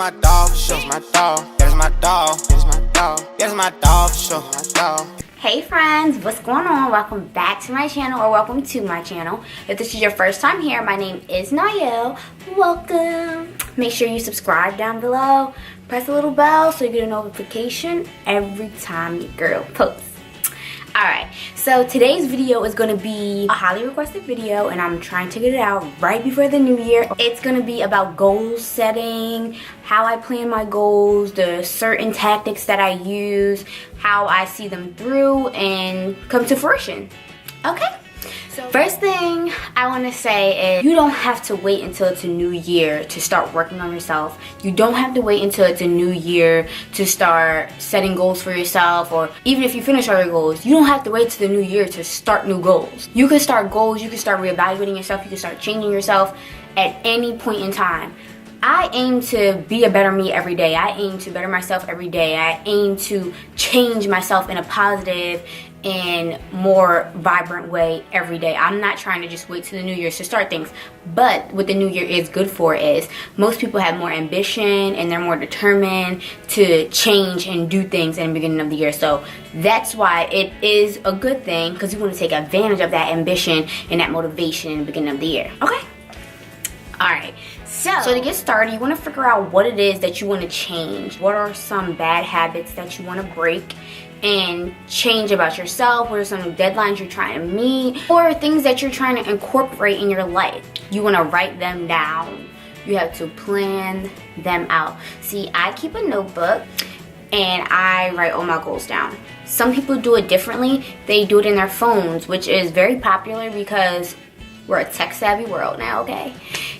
my dog, show my dog. That's my dog, that's my dog. That's my dog, show my dog. Hey friends, what's going on? Welcome back to my channel, or welcome to my channel. If this is your first time here, my name is Niall. Welcome. Make sure you subscribe down below. Press the little bell so you get a notification every time your girl posts. Alright, so today's video is going to be a highly requested video, and I'm trying to get it out right before the new year. It's going to be about goal setting, how I plan my goals, the certain tactics that I use, how I see them through and come to fruition. Okay? So first thing I want to say is you don't have to wait until it's a new year to start working on yourself. You don't have to wait until it's a new year to start setting goals for yourself, or even if you finish all your goals, you don't have to wait till the new year to start new goals. You can start goals, you can start reevaluating yourself, you can start changing yourself at any point in time. I aim to be a better me every day. I aim to better myself every day. I aim to change myself in a positive and more vibrant way every day. I'm not trying to just wait till the new year to start things. But what the new year is good for is most people have more ambition and they're more determined to change and do things in the beginning of the year. So that's why it is a good thing, because you want to take advantage of that ambition and that motivation in the beginning of the year. Okay? Alright. So to get started, you want to figure out what it is that you want to change. What are some bad habits that you want to break and change about yourself? What are some deadlines you're trying to meet, or things that you're trying to incorporate in your life? You want to write them down. You have to plan them out. See, I keep a notebook and I write all my goals down. Some people do it differently. They do it in their phones, which is very popular because we're a tech-savvy world now, okay?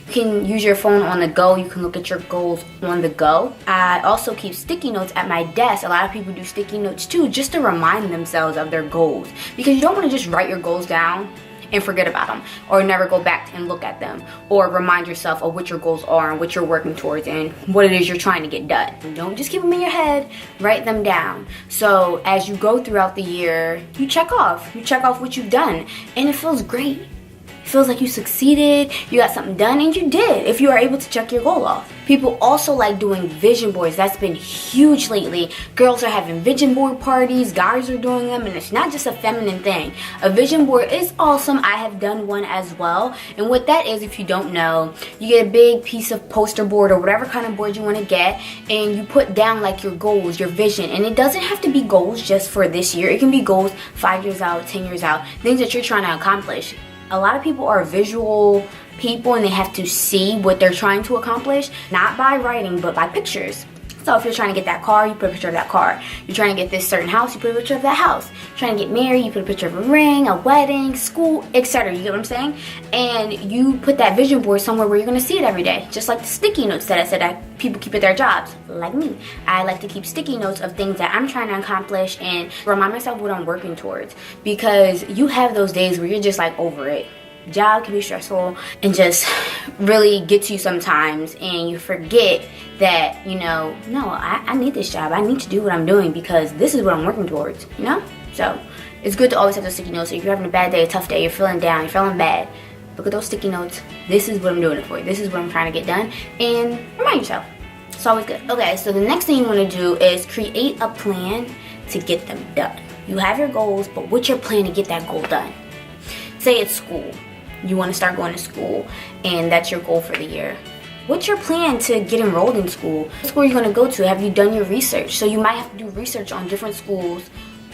You can use your phone on the go. You can look at your goals on the go. I also keep sticky notes at my desk. A lot of people do sticky notes too, just to remind themselves of their goals. Because you don't want to just write your goals down and forget about them, or never go back and look at them, or remind yourself of what your goals are and what you're working towards and what it is you're trying to get done. Don't just keep them in your head, write them down. So as you go throughout the year, you check off what you've done, and it feels great. Feels like you succeeded, you got something done, and you did if you are able to check your goal off. People also like doing vision boards. That's been huge lately. Girls are having vision board parties, guys are doing them, and it's not just a feminine thing. A vision board is awesome. I have done one as well, and what that is, if you don't know, you get a big piece of poster board or whatever kind of board you want to get, and you put down like your goals, your vision, and it doesn't have to be goals just for this year. It can be goals 5 years out, 10 years out, things that you're trying to accomplish. A lot of people are visual people, and they have to see what they're trying to accomplish, not by writing, but by pictures. So if you're trying to get that car, you put a picture of that car. You're trying to get this certain house, you put a picture of that house. You're trying to get married, you put a picture of a ring, a wedding, school, etc. You get what I'm saying? And you put that vision board somewhere where you're going to see it every day. Just like the sticky notes that I said that people keep at their jobs, like me. I like to keep sticky notes of things that I'm trying to accomplish and remind myself what I'm working towards. Because you have those days where you're just like over it. Job can be stressful and just really get to you sometimes, and you forget that, you know, no, I need this job. I need to do what I'm doing because this is what I'm working towards, you know? So it's good to always have those sticky notes. So if you're having a bad day, a tough day, you're feeling down, you're feeling bad, look at those sticky notes. This is what I'm doing it for. This is what I'm trying to get done, and remind yourself. It's always good. Okay, so the next thing you want to do is create a plan to get them done. You have your goals, but what's your plan to get that goal done? Say it's school. You want to start going to school, and that's your goal for the year. What's your plan to get enrolled in school? What school are you going to go to? Have you done your research? So you might have to do research on different schools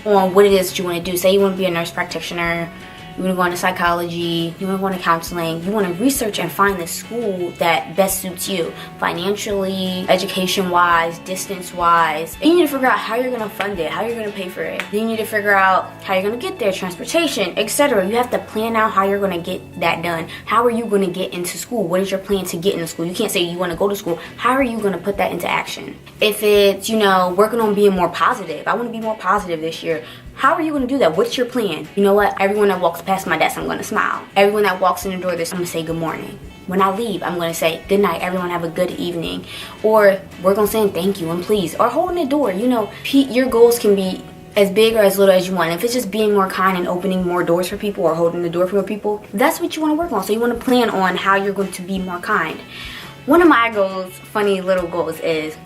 on what it is that you want to do. Say you want to be a nurse practitioner, you want to go into psychology, you want to go into counseling. You want to research and find the school that best suits you, financially, education-wise, distance-wise. And you need to figure out how you're going to fund it, how you're going to pay for it. Then you need to figure out how you're going to get there, transportation, etc. You have to plan out how you're going to get that done. How are you going to get into school? What is your plan to get into school? You can't say you want to go to school. How are you going to put that into action? If it's, you know, working on being more positive. I want to be more positive this year. How are you going to do that? What's your plan? You know what? Everyone that walks past my desk, I'm going to smile. Everyone that walks in the door, I'm going to say good morning. When I leave, I'm going to say good night. Everyone have a good evening. Or work on saying thank you and please. Or holding the door. You know, your goals can be as big or as little as you want. If it's just being more kind and opening more doors for people or holding the door for more people, that's what you want to work on. So you want to plan on how you're going to be more kind. one of my goals, funny little goals, is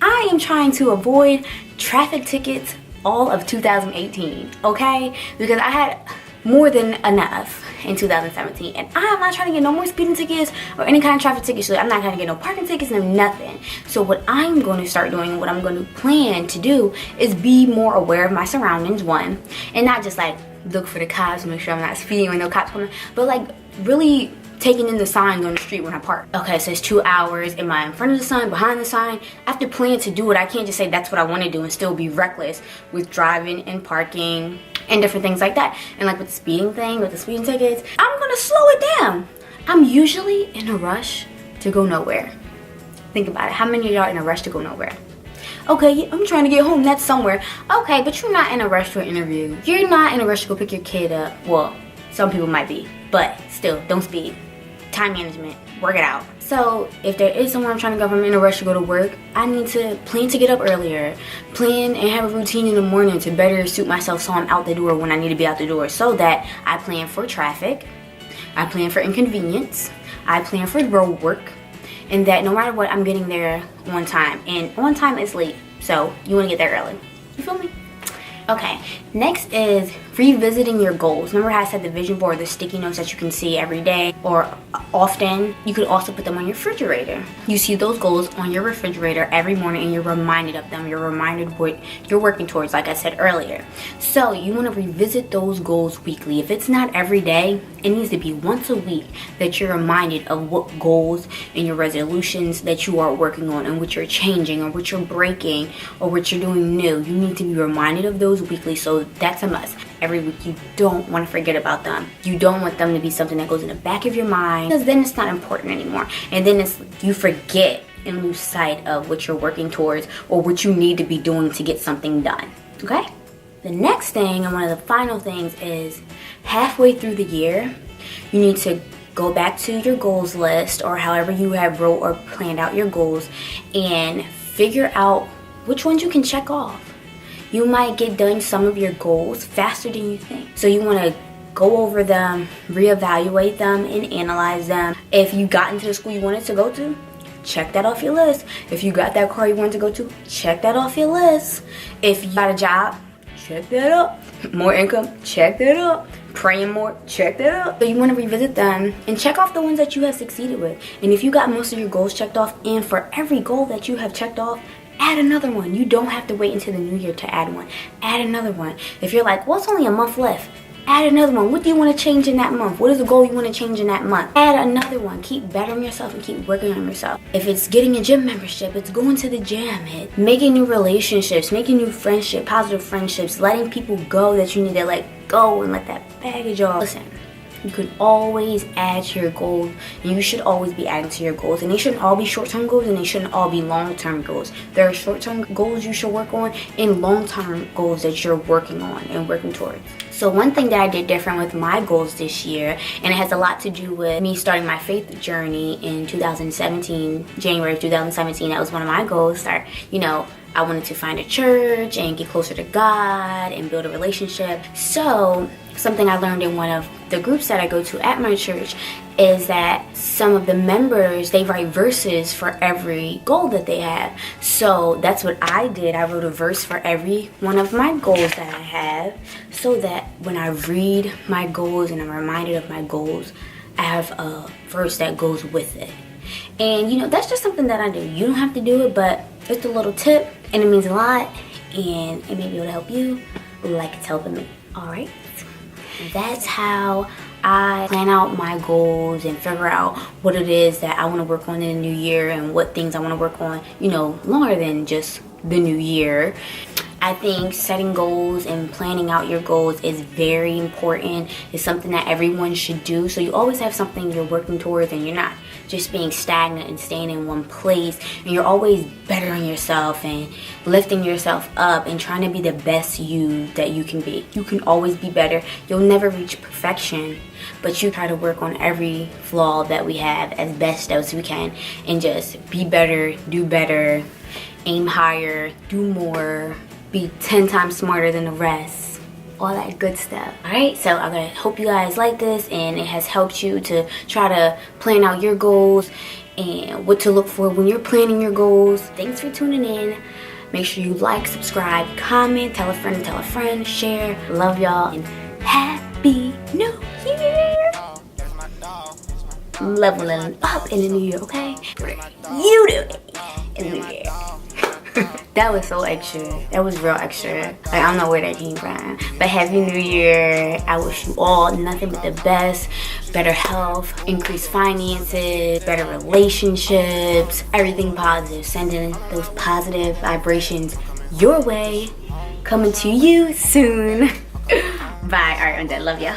I am trying to avoid traffic tickets all of 2018, okay? Because I had more than enough in 2017, and I'm not trying to get no more speeding tickets or any kind of traffic tickets. So I'm not trying to get no parking tickets, no nothing. So what I'm going to start doing, what I'm going to plan to do, is be more aware of my surroundings, one, and not just like look for the cops, make sure I'm not speeding when no cops coming, but like really taking in the signs on the street when I park. Okay, so it's 2 hours. Am I in front of the sign, behind the sign? I have to plan to do it. I can't just say that's what I want to do and still be reckless with driving and parking and different things like that. And like with the speeding thing, with the speeding tickets, I'm gonna slow it down. I'm usually in a rush to go nowhere. Think about it. How many of y'all in a rush to go nowhere? Okay, I'm trying to get home. That's somewhere. Okay, but you're not in a rush for an interview. You're not in a rush to go pick your kid up. Well, some people might be, but still, don't speed. Time management, work it out. So if there is somewhere I'm trying to go, if I'm in a rush to go to work, I need to plan to get up earlier, plan and have a routine in the morning to better suit myself so I'm out the door when I need to be out the door, so that I plan for traffic, I plan for inconvenience, I plan for road work, and that no matter what, I'm getting there on time. And on time is late, so you want to get there early. You feel me? Okay, next is revisiting your goals. Remember how I said the vision board, the sticky notes that you can see every day or often? You could also put them on your refrigerator. You see those goals on your refrigerator every morning and you're reminded of them. You're reminded what you're working towards, like I said earlier. So you want to revisit those goals weekly. If it's not every day, it needs to be once a week that you're reminded of what goals and your resolutions that you are working on and what you're changing or what you're breaking or what you're doing new. You need to be reminded of those weekly, so that's a must. Every week, you don't want to forget about them. You don't want them to be something that goes in the back of your mind, because then it's not important anymore. And then you forget and lose sight of what you're working towards or what you need to be doing to get something done. Okay? The next thing, and one of the final things, is halfway through the year, you need to go back to your goals list or however you have wrote or planned out your goals and figure out which ones you can check off. You might get done some of your goals faster than you think. So you want to go over them, reevaluate them, and analyze them. If you got into the school you wanted to go to, check that off your list. If you got that car you wanted to go to, check that off your list. If you got a job, check that up. More income, check that up. Praying more, check that up. So you want to revisit them and check off the ones that you have succeeded with. And if you got most of your goals checked off, and for every goal that you have checked off, add another one. You don't have to wait until the new year to add one. Add another one. If you're like, well, it's only a month left, add another one. What do you want to change in that month? What is the goal you want to change in that month? Add another one. Keep bettering yourself and keep working on yourself. If it's getting a gym membership, it's going to the gym, it's making new relationships, making new friendships, positive friendships, letting people go that you need to let go and let that baggage off. Listen, you can always add to your goals, and you should always be adding to your goals. And they shouldn't all be short-term goals, and they shouldn't all be long-term goals. There are short-term goals you should work on and long-term goals that you're working on and working towards. So one thing that I did different with my goals this year, and it has a lot to do with me starting my faith journey in 2017, January of 2017, that was one of my goals. I wanted to find a church and get closer to God and build a relationship. So something I learned in one of the groups that I go to at my church is that some of the members, they write verses for every goal that they have. So that's what I did. I wrote a verse for every one of my goals that I have, so that when I read my goals and I'm reminded of my goals, I have a verse that goes with it. And that's just something that I do. You don't have to do it, but it's a little tip and it means a lot, and it may be able to help you like it's helping me. Alright, that's how I plan out my goals and figure out what it is that I want to work on in the new year and what things I want to work on, longer than just the new year. I think setting goals and planning out your goals is very important. It's something that everyone should do. So you always have something you're working towards, and you're not just being stagnant and staying in one place. And you're always bettering yourself and lifting yourself up and trying to be the best you that you can be. You can always be better. You'll never reach perfection, but you try to work on every flaw that we have as best as we can and just be better, do better, aim higher, do more, be 10 times smarter than the rest, all that good stuff. Alright, so I hope you guys like this and it has helped you to try to plan out your goals and what to look for when you're planning your goals. Thanks for tuning in. Make sure you like, subscribe, comment, tell a friend, share. Love y'all, and Happy New Year! Leveling up in the new year, okay? You do it in the new year. That was so extra. That was real extra. Like, I don't know where that came from. But Happy New Year. I wish you all nothing but the best. Better health, increased finances, better relationships, everything positive. Sending those positive vibrations your way. Coming to you soon. Bye. Alright, I'm done. Love ya.